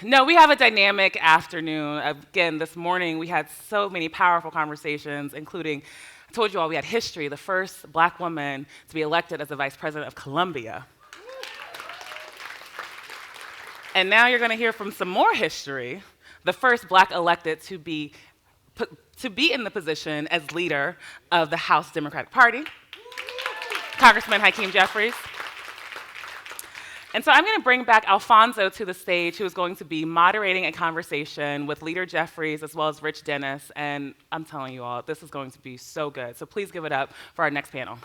No, we have a dynamic afternoon. Again, this morning we had so many powerful conversations, including, I told you all we had history, the first black woman to be elected as the vice president of Colombia. And now you're going to hear from some more history, the first black elected to be in the position as leader of the House Democratic Party, Congressman Hakeem Jeffries. And so I'm going to bring back Alphonso to the stage, who is going to be moderating a conversation with Leader Jeffries as well as Rich Dennis. And I'm telling you all, this is going to be so good. So please give it up for our next panel.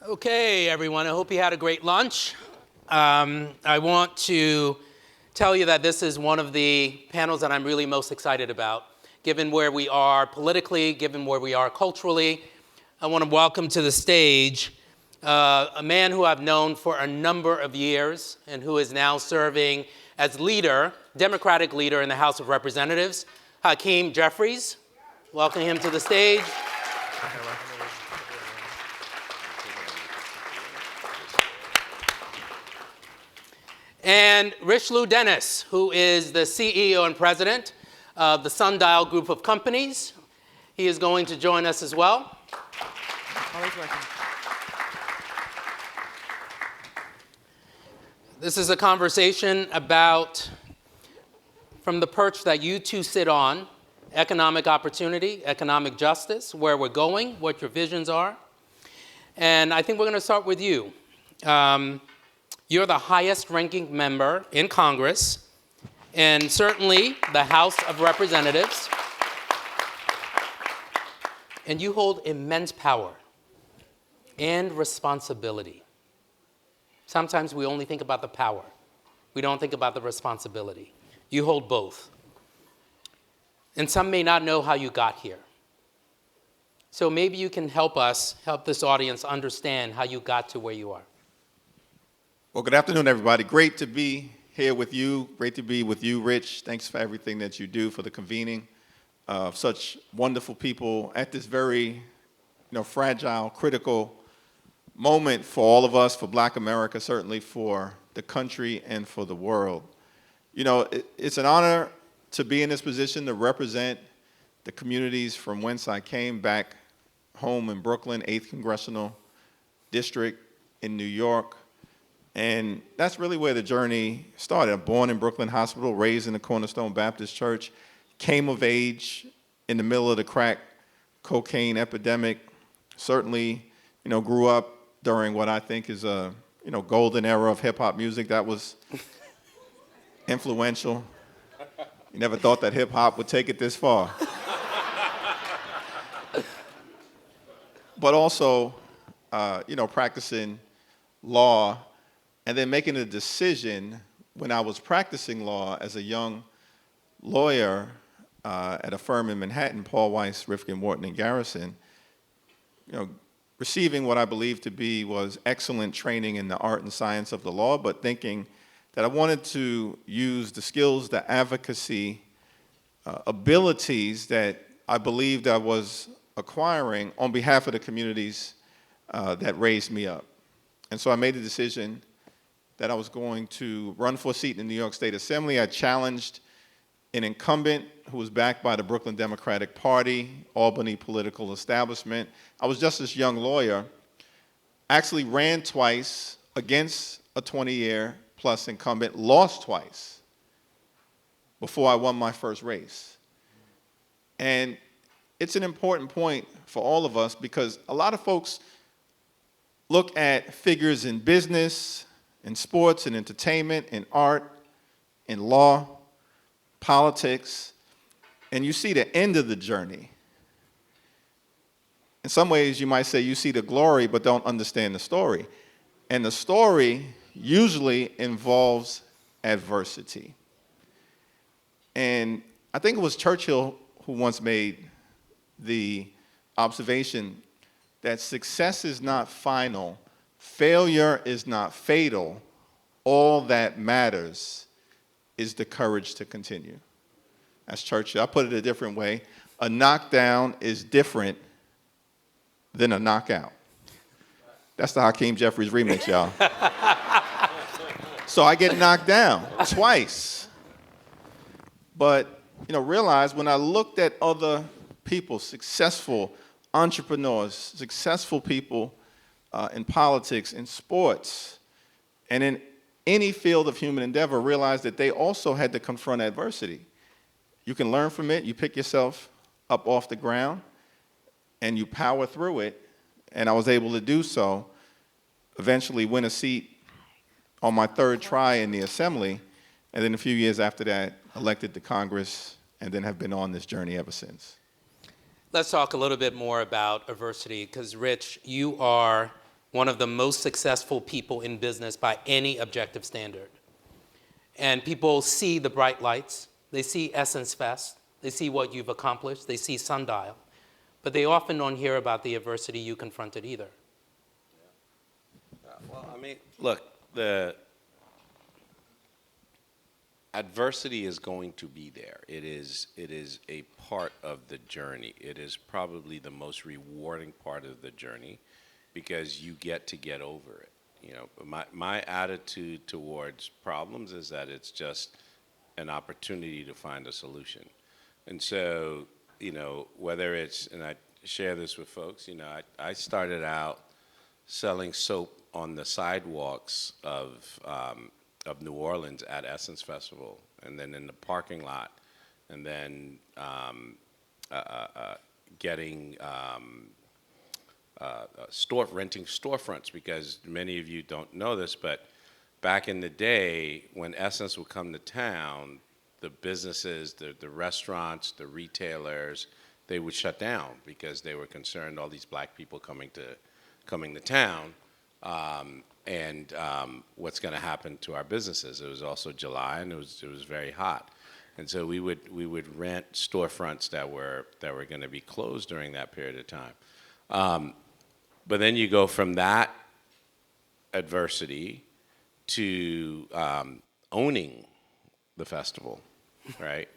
Okay, everyone, I hope you had a great lunch. I want to tell you that this is one of the panels that I'm really most excited about. Given where we are politically, given where we are culturally, I want to welcome to the stage a man who I've known for a number of years and who is now serving as leader, Democratic leader in the House of Representatives, Hakeem Jeffries. Welcome him to the stage. And Richelieu Dennis, who is the CEO and president of the Sundial group of companies. He is going to join us as well. Always working. This is a conversation about, from the perch that you two sit on, economic opportunity, economic justice, where we're going, what your visions are. And I think we're going to start with you. You're the highest ranking member in Congress, and certainly the House of Representatives. And you hold immense power and responsibility. Sometimes we only think about the power. We don't think about the responsibility. You hold both. And some may not know how you got here. So maybe you can help this audience understand how you got to where you are. Well, good afternoon, everybody. Great to be here with you. Great to be with you, Rich. Thanks for everything that you do for the convening of such wonderful people at this very, fragile, critical moment for all of us, for Black America, certainly for the country and for the world. It's an honor to be in this position to represent the communities from whence I came back home in Brooklyn, 8th Congressional District in New York. And that's really where the journey started. I'm born in Brooklyn Hospital, raised in the Cornerstone Baptist Church, came of age in the middle of the crack cocaine epidemic, certainly, grew up during what I think is a, golden era of hip-hop music that was influential. You never thought that hip-hop would take it this far. But also, practicing law, and then making a decision when I was practicing law as a young lawyer at a firm in Manhattan, Paul Weiss, Rifkin, Wharton, and Garrison, receiving what I believed to be was excellent training in the art and science of the law, but thinking that I wanted to use the skills, the advocacy, abilities that I believed I was acquiring on behalf of the communities that raised me up. And so I made the decision that I was going to run for a seat in the New York State Assembly. I challenged an incumbent who was backed by the Brooklyn Democratic Party, Albany political establishment. I was just this young lawyer, actually ran twice against a 20-year plus incumbent, lost twice before I won my first race. And it's an important point for all of us because a lot of folks look at figures in business, in sports, in entertainment, in art, in law, politics, and you see the end of the journey. In some ways, you might say you see the glory but don't understand the story. And the story usually involves adversity. And I think it was Churchill who once made the observation that success is not final, failure is not fatal, all that matters is the courage to continue. That's Churchill. I put it a different way. A knockdown is different than a knockout. That's the Hakeem Jeffries remix, y'all. So I get knocked down twice. But, realize when I looked at other people, successful entrepreneurs, successful people in politics, in sports, and in any field of human endeavor, realized that they also had to confront adversity. You can learn from it. You pick yourself up off the ground, and you power through it. And I was able to do so, eventually win a seat on my third try in the assembly, and then a few years after that, elected to Congress, and then have been on this journey ever since. Let's talk a little bit more about adversity, because Rich, you are one of the most successful people in business by any objective standard. And people see the bright lights, they see Essence Fest, they see what you've accomplished, they see Sundial, but they often don't hear about the adversity you confronted either. Well, I mean, look, the adversity is going to be there. It is a part of the journey. It is probably the most rewarding part of the journey because you get to get over it. My attitude towards problems is that it's just an opportunity to find a solution. And so, whether it's, and I share this with folks, I started out selling soap on the sidewalks of New Orleans at Essence Festival, and then in the parking lot, and then renting storefronts, because many of you don't know this, but back in the day when Essence would come to town, the businesses, the restaurants, the retailers, they would shut down because they were concerned all these black people coming to town, and what's going to happen to our businesses. It was also July, and it was very hot, and so we would rent storefronts that were going to be closed during that period of time. But then you go from that adversity to owning the festival, right?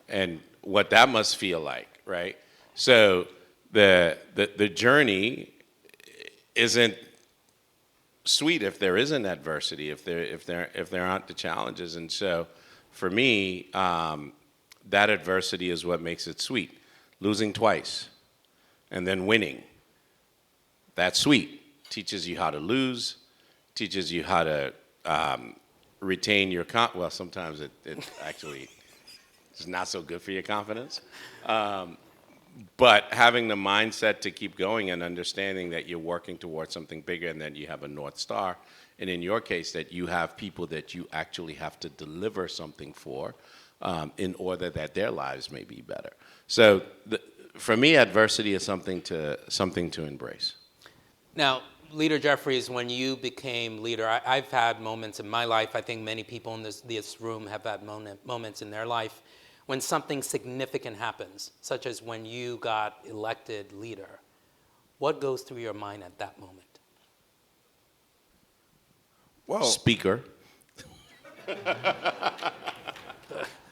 And what that must feel like, right? So the journey isn't sweet if there isn't adversity, if there aren't the challenges. And so for me, that adversity is what makes it sweet. Losing twice and then winning, that's sweet. Teaches you how to lose, teaches you how to retain your well, sometimes it actually is not so good for your confidence. But having the mindset to keep going and understanding that you're working towards something bigger and that you have a North Star, and in your case, that you have people that you actually have to deliver something for in order that their lives may be better. So for me, adversity is something to embrace. Now, Leader Jeffries, when you became leader, I've had moments in my life, I think many people in this room have had moments in their life when something significant happens, such as when you got elected leader. What goes through your mind at that moment? Well, Speaker. I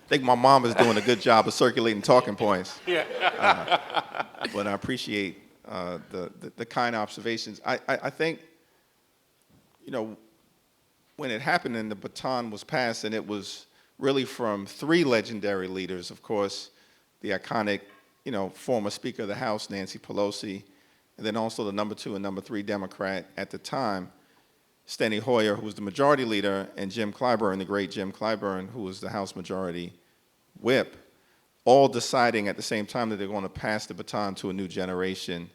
think my mom is doing a good job of circulating talking points. Yeah. But I appreciate the kind observations. I think, when it happened and the baton was passed, and it was really from three legendary leaders, of course, the iconic, former Speaker of the House, Nancy Pelosi, and then also the number 2 and number 3 Democrat at the time, Steny Hoyer, who was the majority leader, and Jim Clyburn, the great Jim Clyburn, who was the House Majority Whip, all deciding at the same time that they're going to pass the baton to a new generation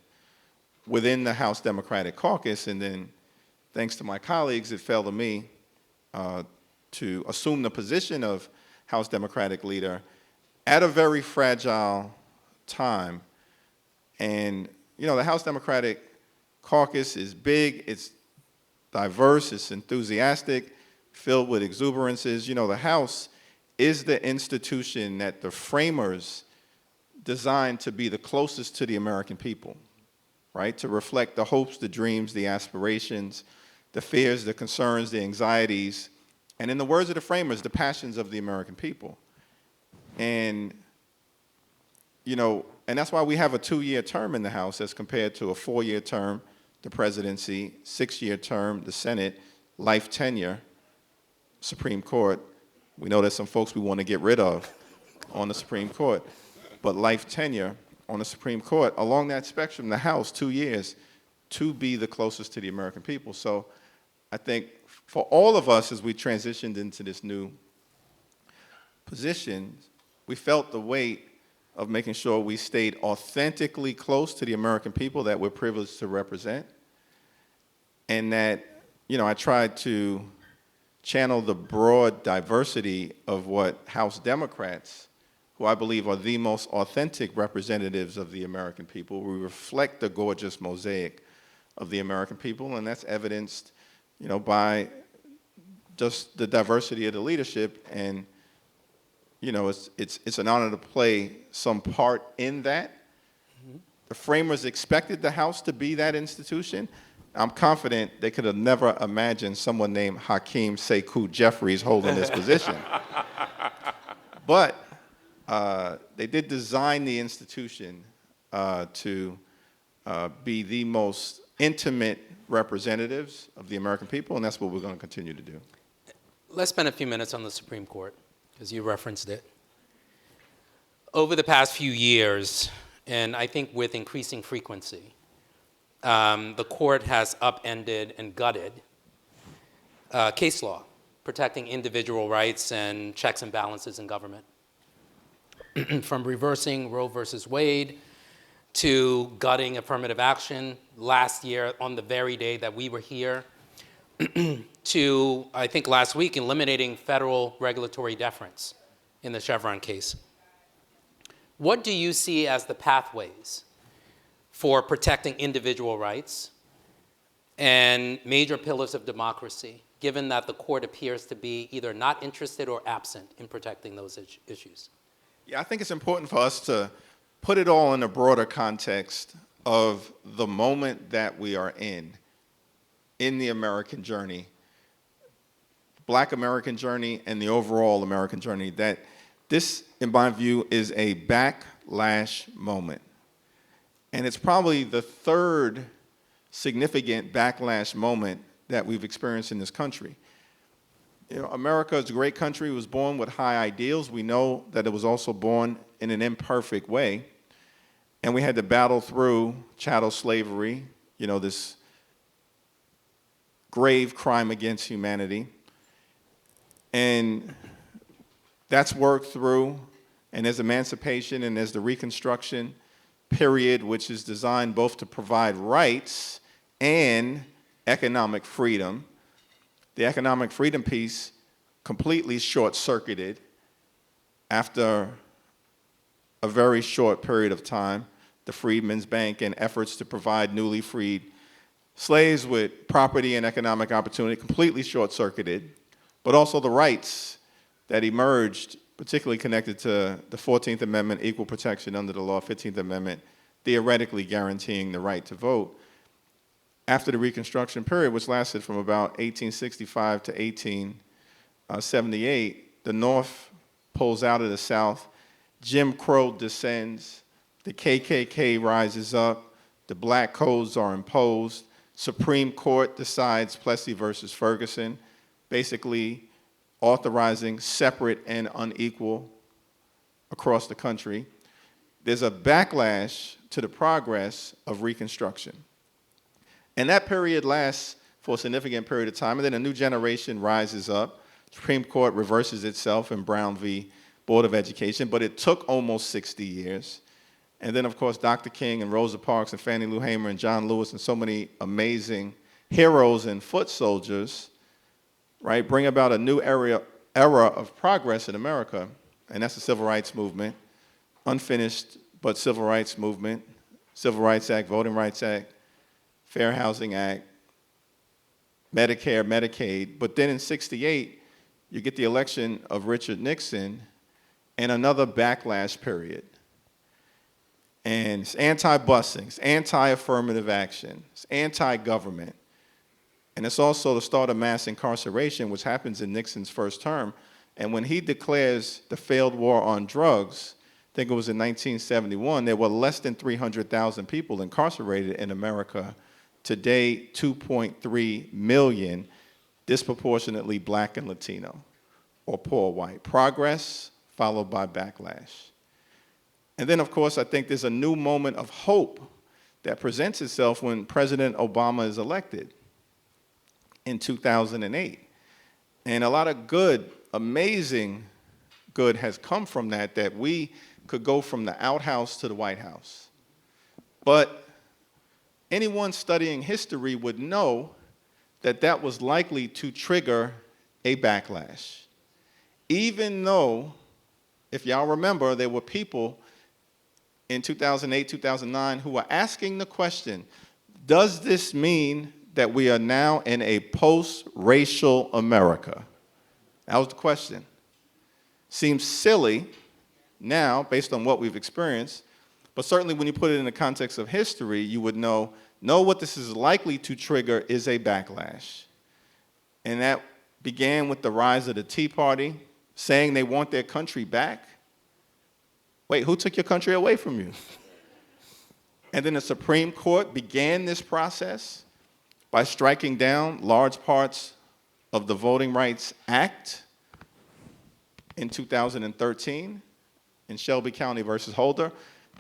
within the House Democratic Caucus. And then, thanks to my colleagues, it fell to me to assume the position of House Democratic Leader at a very fragile time. And, the House Democratic Caucus is big, it's diverse, it's enthusiastic, filled with exuberances. The House is the institution that the framers designed to be the closest to the American people, right? To reflect the hopes, the dreams, the aspirations, the fears, the concerns, the anxieties, and in the words of the framers, the passions of the American people. And, and that's why we have a 2-year term in the House as compared to a 4-year term the presidency, 6-year term, the Senate, life tenure, Supreme Court. We know there's some folks we want to get rid of on the Supreme Court, but life tenure on the Supreme Court. Along that spectrum, the House, 2 years, to be the closest to the American people. So I think for all of us as we transitioned into this new position, we felt the weight of making sure we stayed authentically close to the American people that we're privileged to represent. And that, I tried to channel the broad diversity of what House Democrats, who I believe are the most authentic representatives of the American people. We reflect the gorgeous mosaic of the American people, and that's evidenced, by just the diversity of the leadership. And, it's an honor to play some part in that. The framers expected the House to be that institution. I'm confident they could have never imagined someone named Hakeem Jeffries holding this position. But they did design the institution to be the most intimate representatives of the American people, and that's what we're going to continue to do. Let's spend a few minutes on the Supreme Court, because you referenced it. Over the past few years, and I think with increasing frequency, the court has upended and gutted case law protecting individual rights and checks and balances in government. From reversing Roe versus Wade to gutting affirmative action last year on the very day that we were here, to, I think last week, eliminating federal regulatory deference in the Chevron case. What do you see as the pathways for protecting individual rights and major pillars of democracy, given that the court appears to be either not interested or absent in protecting those issues? Yeah, I think it's important for us to put it all in a broader context of the moment that we are in the American journey, Black American journey, and the overall American journey, that this, in my view, is a backlash moment. And it's probably the third significant backlash moment that we've experienced in this country. America is a great country. It was born with high ideals. We know that it was also born in an imperfect way. And we had to battle through chattel slavery, this grave crime against humanity. And that's worked through, and there's emancipation, and there's the Reconstruction period, which is designed both to provide rights and economic freedom. The economic freedom piece completely short-circuited after a very short period of time. The Freedmen's Bank and efforts to provide newly freed slaves with property and economic opportunity completely short-circuited, but also the rights that emerged, particularly connected to the 14th Amendment, equal protection under the law, 15th Amendment, theoretically guaranteeing the right to vote. After the Reconstruction period, which lasted from about 1865 to 1878, the North pulls out of the South, Jim Crow descends, the KKK rises up, the black codes are imposed, Supreme Court decides Plessy versus Ferguson, basically authorizing separate and unequal across the country. There's a backlash to the progress of Reconstruction. And that period lasts for a significant period of time, and then a new generation rises up. Supreme Court reverses itself in Brown v. Board of Education, but it took almost 60 years. And then, of course, Dr. King and Rosa Parks and Fannie Lou Hamer and John Lewis and so many amazing heroes and foot soldiers, right, bring about a new era of progress in America, and that's the Civil Rights Movement, unfinished but Civil Rights Movement, Civil Rights Act, Voting Rights Act, Fair Housing Act, Medicare, Medicaid. But then in '68, you get the election of Richard Nixon and another backlash period. And it's anti-busing, it's anti-affirmative action, it's anti-government. And it's also the start of mass incarceration, which happens in Nixon's first term. And when he declares the failed war on drugs, I think it was in 1971, there were less than 300,000 people incarcerated in America to date 2.3 million disproportionately Black and Latino or poor white. Progress followed by backlash. And then, of course, I think there's a new moment of hope that presents itself when President Obama is elected in 2008. And a lot of good, amazing good has come from that, that we could go from the outhouse to the White House. But anyone studying history would know that that was likely to trigger a backlash. Even though, if y'all remember, there were people in 2008, 2009 who were asking the question, does this mean that we are now in a post-racial America? That was the question. Seems silly now, based on what we've experienced, but certainly when you put it in the context of history, you would know what this is likely to trigger is a backlash. And that began with the rise of the Tea Party, saying they want their country back. Wait, who took your country away from you? And then the Supreme Court began this process by striking down large parts of the Voting Rights Act in 2013 in Shelby County versus Holder.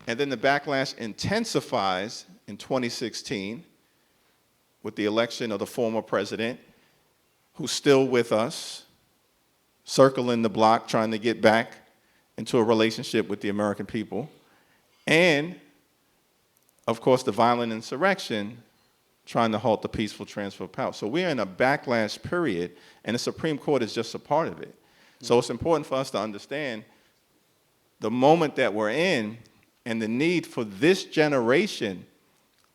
And then the backlash intensifies in 2016 with the election of the former president, who's still with us, circling the block, trying to get back into a relationship with the American people. And, of course, the violent insurrection trying to halt the peaceful transfer of power. So we're in a backlash period, and the Supreme Court is just a part of it. So it's important for us to understand the moment that we're in and the need for this generation,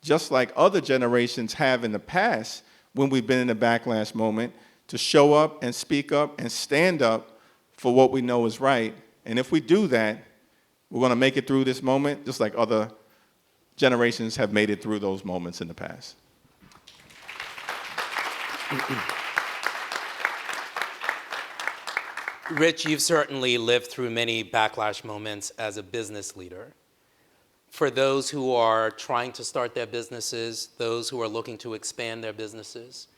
just like other generations have in the past when we've been in a backlash moment, to show up and speak up and stand up for what we know is right. And if we do that, we're going to make it through this moment just like other generations have made it through those moments in the past. Rich, you've certainly lived through many backlash moments as a business leader. For those who are trying to start their businesses, those who are looking to expand their businesses,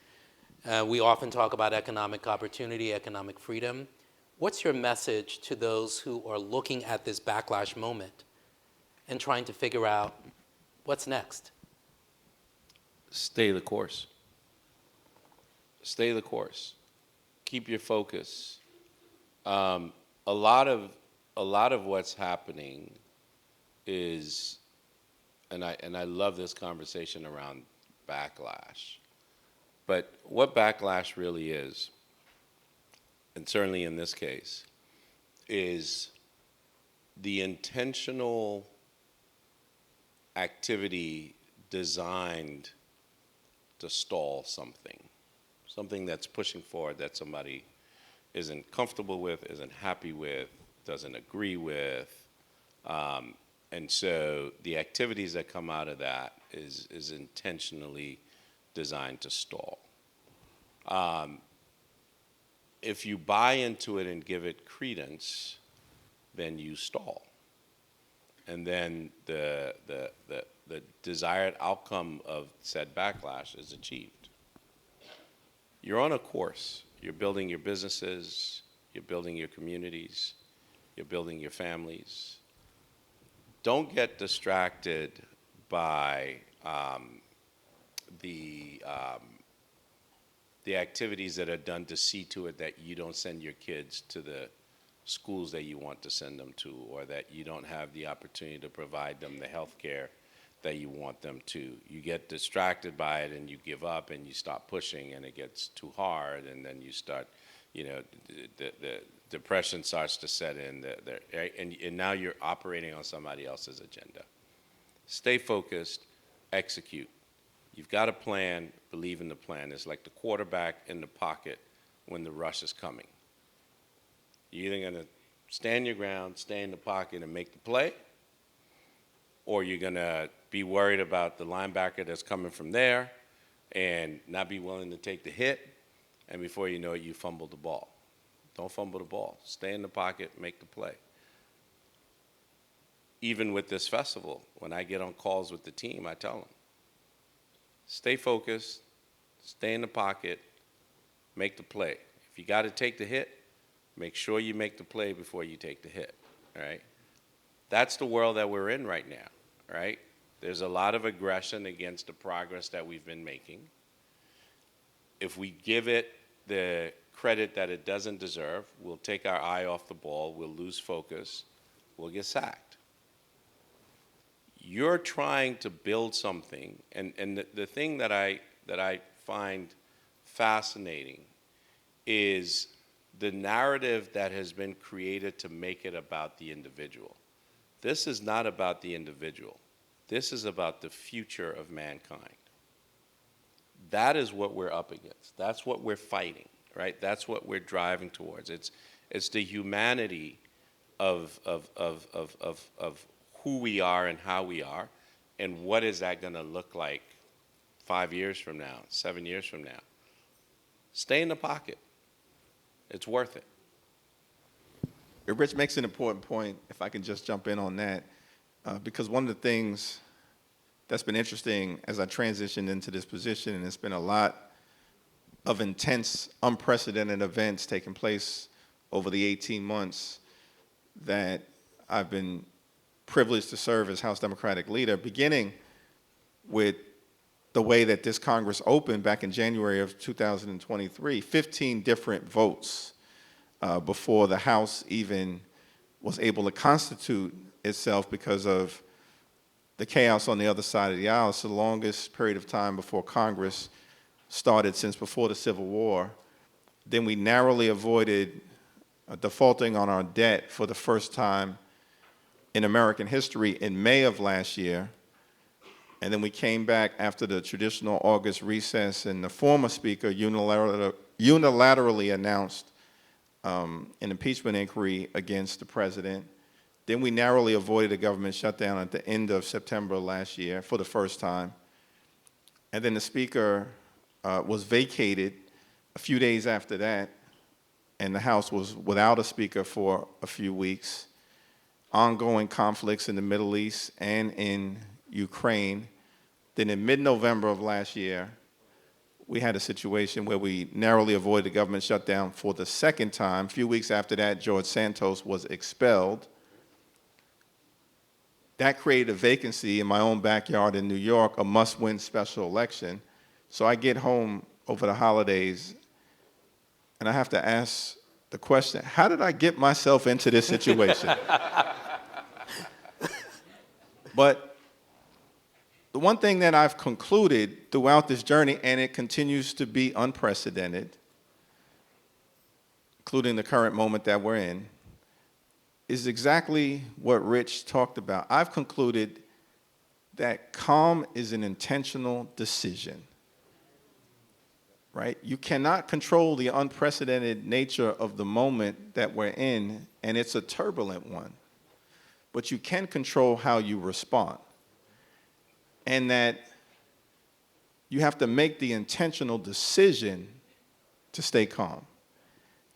we often talk about economic opportunity, economic freedom. What's your message to those who are looking at this backlash moment and trying to figure out what's next? Stay the course. Stay the course. Keep your focus. A lot of what's happening is, and I love this conversation around backlash, but what backlash really is, and certainly in this case, is the intentional activity designed to stall something that's pushing forward that somebody isn't comfortable with, isn't happy with, doesn't agree with. And so the activities that come out of that is intentionally designed to stall. If you buy into it and give it credence, then you stall. And then the desired outcome of said backlash is achieved. You're on a course. You're building your businesses, you're building your communities, you're building your families. Don't get distracted by the activities that are done to see to it that you don't send your kids to the schools that you want to send them to, or that you don't have the opportunity to provide them the health care that you want them to. You get distracted by it and you give up and you stop pushing and it gets too hard, and then you start, the depression starts to set in, and now you're operating on somebody else's agenda. Stay focused, execute. You've got a plan, believe in the plan. It's like the quarterback in the pocket when the rush is coming. You're either going to stand your ground, stay in the pocket and make the play, or you're going to be worried about the linebacker that's coming from there and not be willing to take the hit, and before you know it, you fumble the ball. Don't fumble the ball. Stay in the pocket, make the play. Even with this festival, when I get on calls with the team, I tell them, stay focused, stay in the pocket, make the play. If you got to take the hit, make sure you make the play before you take the hit, right? That's the world that we're in right now, right? There's a lot of aggression against the progress that we've been making. If we give it the credit that it doesn't deserve, we'll take our eye off the ball, we'll lose focus, we'll get sacked. You're trying to build something, and the thing that I find fascinating is the narrative that has been created to make it about the individual. This is not about the individual. This is about the future of mankind. That is what we're up against. That's what we're fighting, right? That's what we're driving towards. It's the humanity of who we are and how we are, and what is that going to look like 5 years from now, 7 years from now. Stay in the pocket. It's worth it. Rich makes an important point, if I can just jump in on that, because one of the things that's been interesting as I transitioned into this position, and it's been a lot of intense, unprecedented events taking place over the 18 months that I've been privileged to serve as House Democratic Leader, beginning with the way that this Congress opened back in January of 2023, 15 different votes before the House even was able to constitute itself because of the chaos on the other side of the aisle. It's the longest period of time before Congress started since before the Civil War. Then we narrowly avoided defaulting on our debt for the first time in American history in May of last year. And then we came back after the traditional August recess, and the former Speaker unilaterally announced an impeachment inquiry against the President. Then we narrowly avoided a government shutdown at the end of September last year for the first time. And then the Speaker was vacated a few days after that, and the House was without a Speaker for a few weeks. Ongoing conflicts in the Middle East and in Ukraine. Then in mid-November of last year, we had a situation where we narrowly avoided the government shutdown for the second time. A few weeks after that, George Santos was expelled. That created a vacancy in my own backyard in New York, a must-win special election. So I get home over the holidays, and I have to ask the question, how did I get myself into this situation? But the one thing that I've concluded throughout this journey, and it continues to be unprecedented, including the current moment that we're in, is exactly what Rich talked about. I've concluded that calm is an intentional decision, right? You cannot control the unprecedented nature of the moment that we're in, and it's a turbulent one. But you can control how you respond. And that you have to make the intentional decision to stay calm.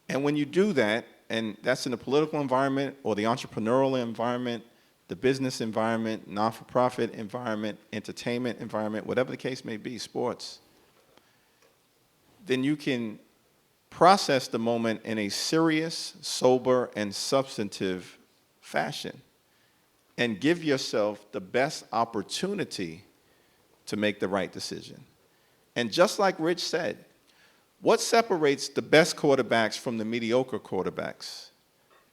And when you do that, and that's in the political environment or the entrepreneurial environment, the business environment, non-for-profit environment, entertainment environment, whatever the case may be, sports, then you can process the moment in a serious, sober, and substantive fashion and give yourself the best opportunity to make the right decision. And just like Rich said, what separates the best quarterbacks from the mediocre quarterbacks?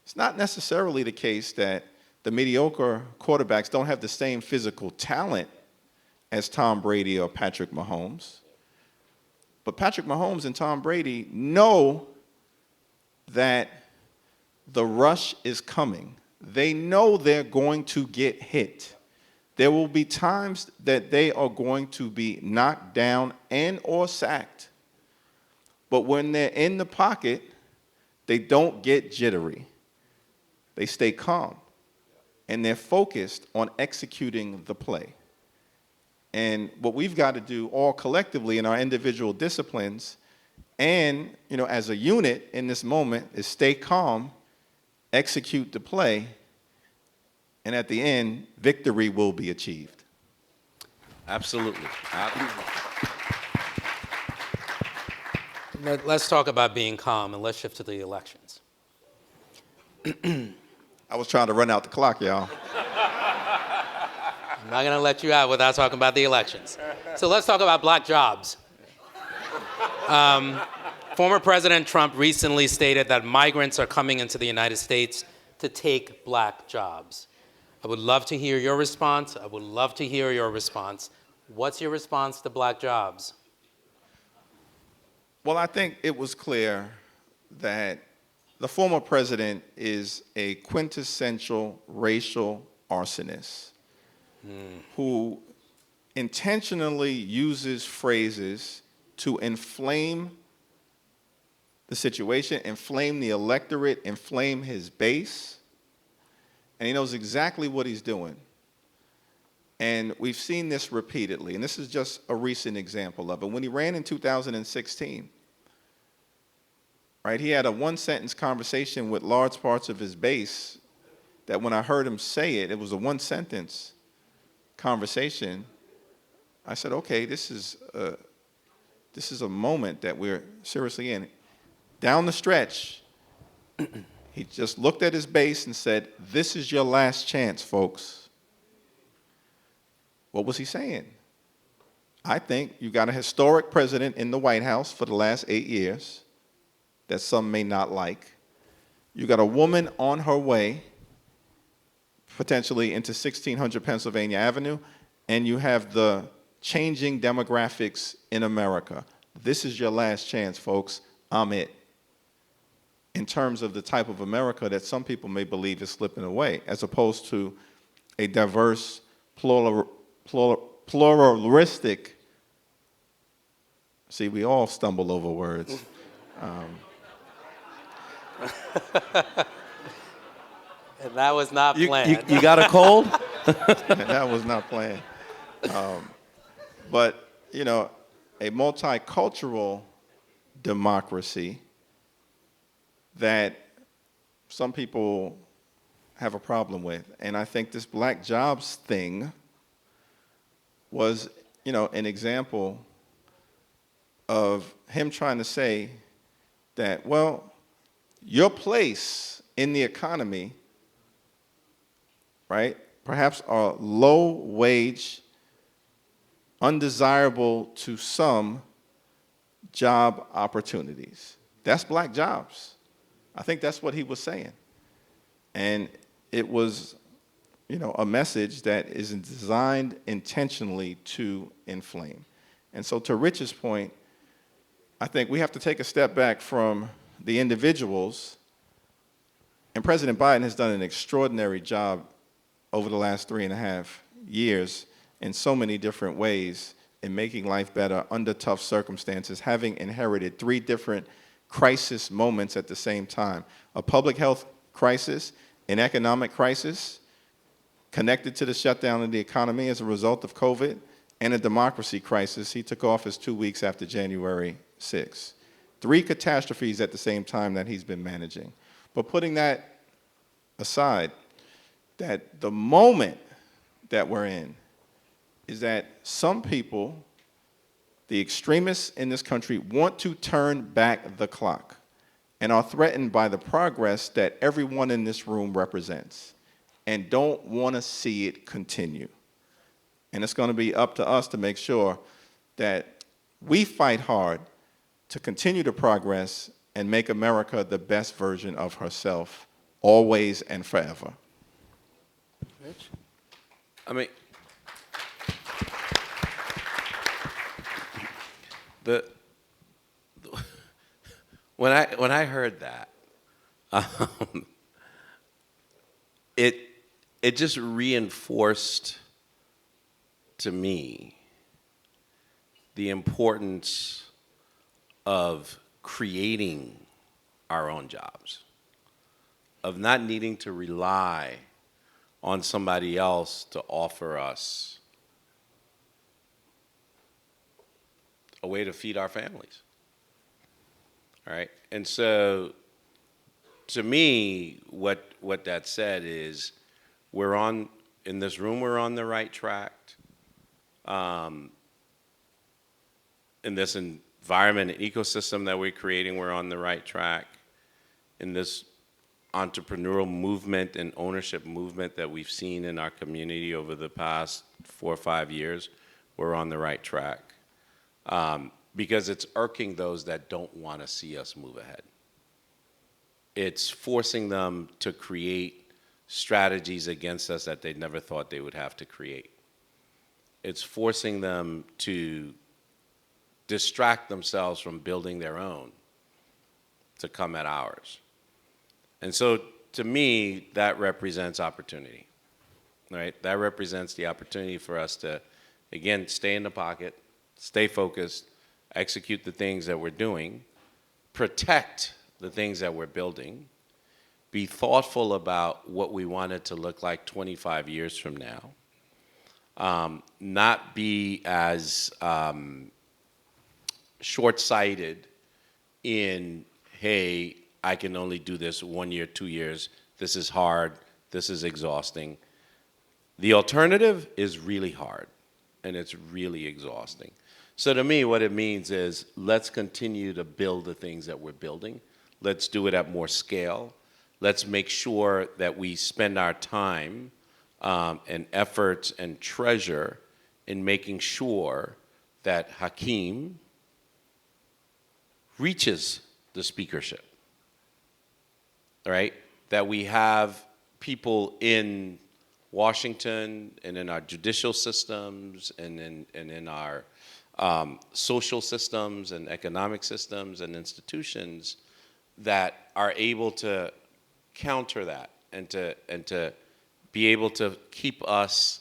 It's not necessarily the case that the mediocre quarterbacks don't have the same physical talent as Tom Brady or Patrick Mahomes. But Patrick Mahomes and Tom Brady know that the rush is coming. They know they're going to get hit. There will be times that they are going to be knocked down and or sacked. But when they're in the pocket, they don't get jittery. They stay calm. And they're focused on executing the play. And what we've got to do all collectively in our individual disciplines and, as a unit in this moment is stay calm, execute the play, and at the end, victory will be achieved. Absolutely. Absolutely. Let's talk about being calm, and let's shift to the elections. I was trying to run out the clock, y'all. I'm not going to let you out without talking about the elections. So let's talk about black jobs. Former President Trump recently stated that migrants are coming into the United States to take black jobs. I would love to hear your response. I would love to hear your response. What's your response to black jobs? Well, I think it was clear that the former president is a quintessential racial arsonist who intentionally uses phrases to inflame the situation, inflame the electorate, inflame his base, and he knows exactly what he's doing. And we've seen this repeatedly, and this is just a recent example of it. When he ran in 2016, right, he had a one-sentence conversation with large parts of his base that when I heard him say it, it was a one-sentence conversation. I said, okay, this is a moment that we're seriously in. Down the stretch, he just looked at his base and said, this is your last chance, folks. What was he saying? I think you got a historic president in the White House for the last 8 years that some may not like. You got a woman on her way, potentially into 1600 Pennsylvania Avenue, and you have the changing demographics in America. This is your last chance, folks. I'm it. In terms of the type of America that some people may believe is slipping away, as opposed to a diverse, pluralistic, see, we all stumble over words. And that was not planned. You got a cold? That was not planned. But, you know, a multicultural democracy that some people have a problem with. And I think this black jobs thing was, you know, an example of him trying to say that, well, your place in the economy, right, perhaps are low wage, undesirable to some job opportunities. That's black jobs. I think that's what he was saying. And it was, you know, a message that is designed intentionally to inflame. And so to Rich's point, I think we have to take a step back from the individuals, and President Biden has done an extraordinary job over the last 3.5 years in so many different ways in making life better under tough circumstances, having inherited 3 different crisis moments at the same time: a public health crisis, an economic crisis connected to the shutdown of the economy as a result of COVID, and a democracy crisis. He took office 2 weeks after January 6th. 3 catastrophes at the same time that he's been managing. But putting that aside, that the moment that we're in is that some people, the extremists in this country, want to turn back the clock and are threatened by the progress that everyone in this room represents and don't want to see it continue. And it's going to be up to us to make sure that we fight hard to continue to progress and make America the best version of herself, always and forever. Rich? I mean, when I heard that, it just reinforced to me the importance of creating our own jobs, of not needing to rely on somebody else to offer us a way to feed our families. All right? And so, to me, what that said is in this room, we're on the right track. In this environment and ecosystem that we're creating, we're on the right track. In this entrepreneurial movement and ownership movement that we've seen in our community over the past 4 or 5 years, we're on the right track. Because it's irking those that don't want to see us move ahead. It's forcing them to create strategies against us that they never thought they would have to create. It's forcing them to distract themselves from building their own to come at ours. And so to me, that represents opportunity, right? That represents the opportunity for us to, again, stay in the pocket, stay focused, execute the things that we're doing, protect the things that we're building, be thoughtful about what we want it to look like 25 years from now, not be as short-sighted in, hey, I can only do this 1 year, 2 years, this is hard, this is exhausting. The alternative is really hard, and it's really exhausting. So to me, what it means is let's continue to build the things that we're building. Let's do it at more scale. Let's make sure that we spend our time and efforts and treasure in making sure that Hakeem reaches the speakership, right? That we have people in Washington and in our judicial systems and in our social systems and economic systems and institutions that are able to counter that and to be able to keep us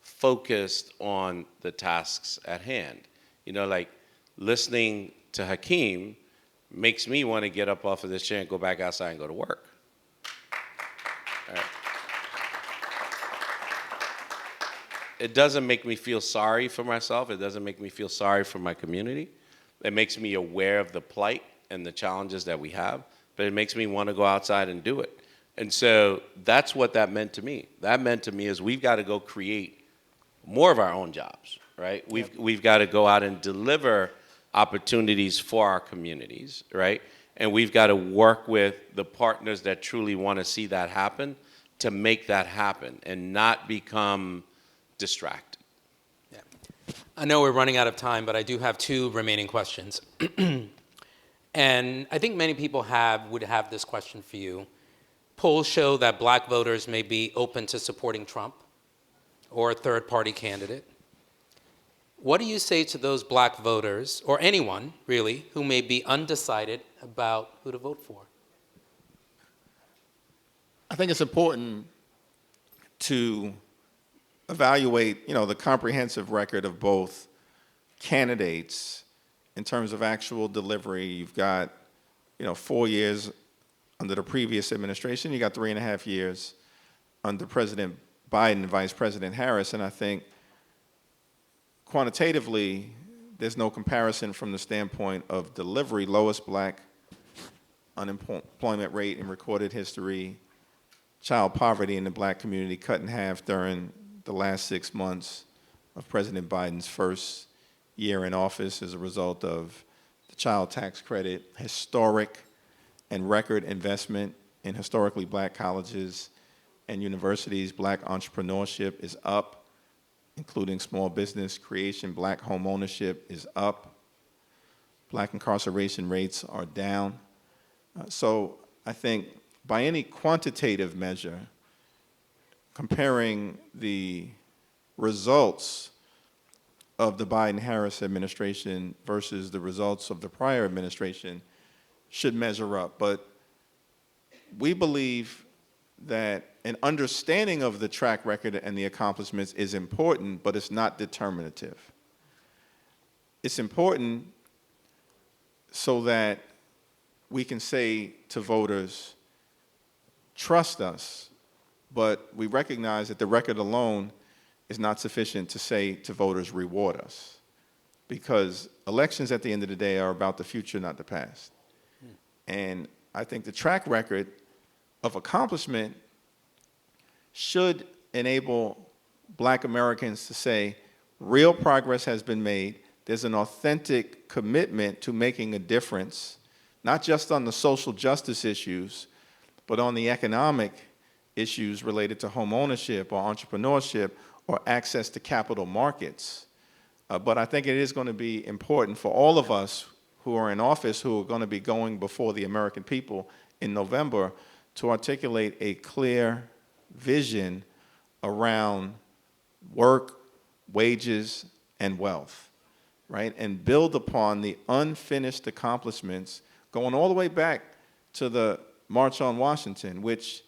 focused on the tasks at hand. You know, like listening to Hakeem makes me want to get up off of this chair and go back outside and go to work. All right. It doesn't make me feel sorry for myself. It doesn't make me feel sorry for my community. It makes me aware of the plight and the challenges that we have, but it makes me want to go outside and do it. And so that's what that meant to me. That meant to me is we've got to go create more of our own jobs, right? We've got to go out and deliver opportunities for our communities, right? And we've got to work with the partners that truly want to see that happen to make that happen and not become distracted. Yeah. I know we're running out of time, but I do have 2 remaining questions. And I think many people would have this question for you. Polls show that black voters may be open to supporting Trump or a third-party candidate. What do you say to those black voters, or anyone really, who may be undecided about who to vote for? I think it's important to evaluate, the comprehensive record of both candidates in terms of actual delivery. You've got, 4 years under the previous administration. You got 3.5 years under President Biden and Vice President Harris, and I think quantitatively, there's no comparison from the standpoint of delivery. Lowest black unemployment rate in recorded history, child poverty in the black community cut in half during the last 6 months of President Biden's first year in office as a result of the child tax credit, historic and record investment in historically black colleges and universities. Black entrepreneurship is up, including small business creation. Black home ownership is up. Black incarceration rates are down. So I think by any quantitative measure, comparing the results of the Biden-Harris administration versus the results of the prior administration should measure up. But we believe that an understanding of the track record and the accomplishments is important, but it's not determinative. It's important so that we can say to voters, trust us, but we recognize that the record alone is not sufficient to say to voters, reward us. Because elections at the end of the day are about the future, not the past. And I think the track record of accomplishment should enable black Americans to say, real progress has been made, there's an authentic commitment to making a difference, not just on the social justice issues, but on the economic issues related to home ownership or entrepreneurship or access to capital markets. But I think it is going to be important for all of us who are in office, who are going to be going before the American people in November, to articulate a clear vision around work, wages, and wealth, right? And build upon the unfinished accomplishments going all the way back to the March on Washington, which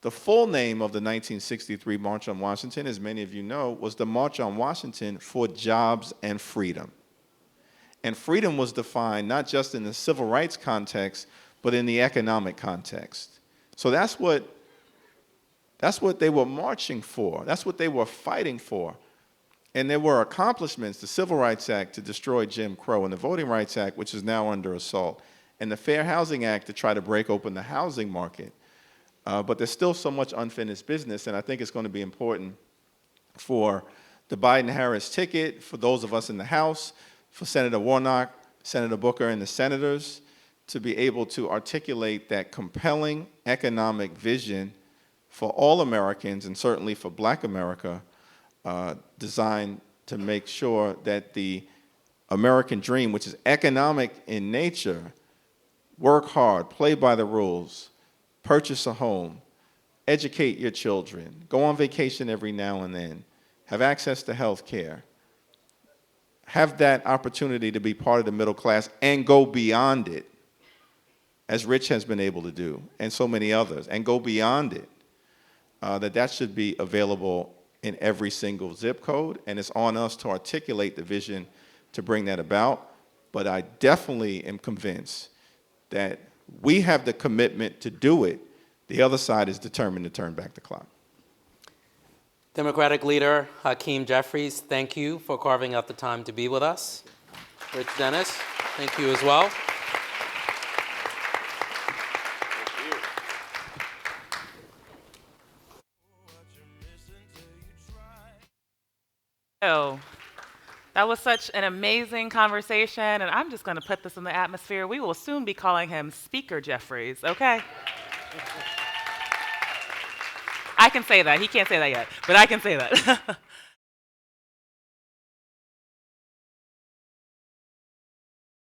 the full name of the 1963 March on Washington, as many of you know, was the March on Washington for Jobs and Freedom. And freedom was defined not just in the civil rights context, but in the economic context. So that's what they were marching for. That's what they were fighting for. And there were accomplishments, the Civil Rights Act to destroy Jim Crow, and the Voting Rights Act, which is now under assault, and the Fair Housing Act to try to break open the housing market. But there's still so much unfinished business, and I think it's going to be important for the Biden-Harris ticket, for those of us in the House, for Senator Warnock, Senator Booker, and the senators to be able to articulate that compelling economic vision for all Americans, and certainly for Black America, designed to make sure that the American dream, which is economic in nature, work hard, play by the rules, purchase a home, educate your children, go on vacation every now and then, have access to health care, have that opportunity to be part of the middle class and go beyond it, as Rich has been able to do, and so many others, and go beyond it, that should be available in every single zip code, and it's on us to articulate the vision to bring that about. But I definitely am convinced that we have the commitment to do it. The other side is determined to turn back the clock. Democratic Leader Hakeem Jeffries, thank you for carving out the time to be with us. Rich Dennis, thank you as well. So, that was such an amazing conversation, and I'm just going to put this in the atmosphere. We will soon be calling him Speaker Jeffries, okay? I can say that. He can't say that yet, but I can say that.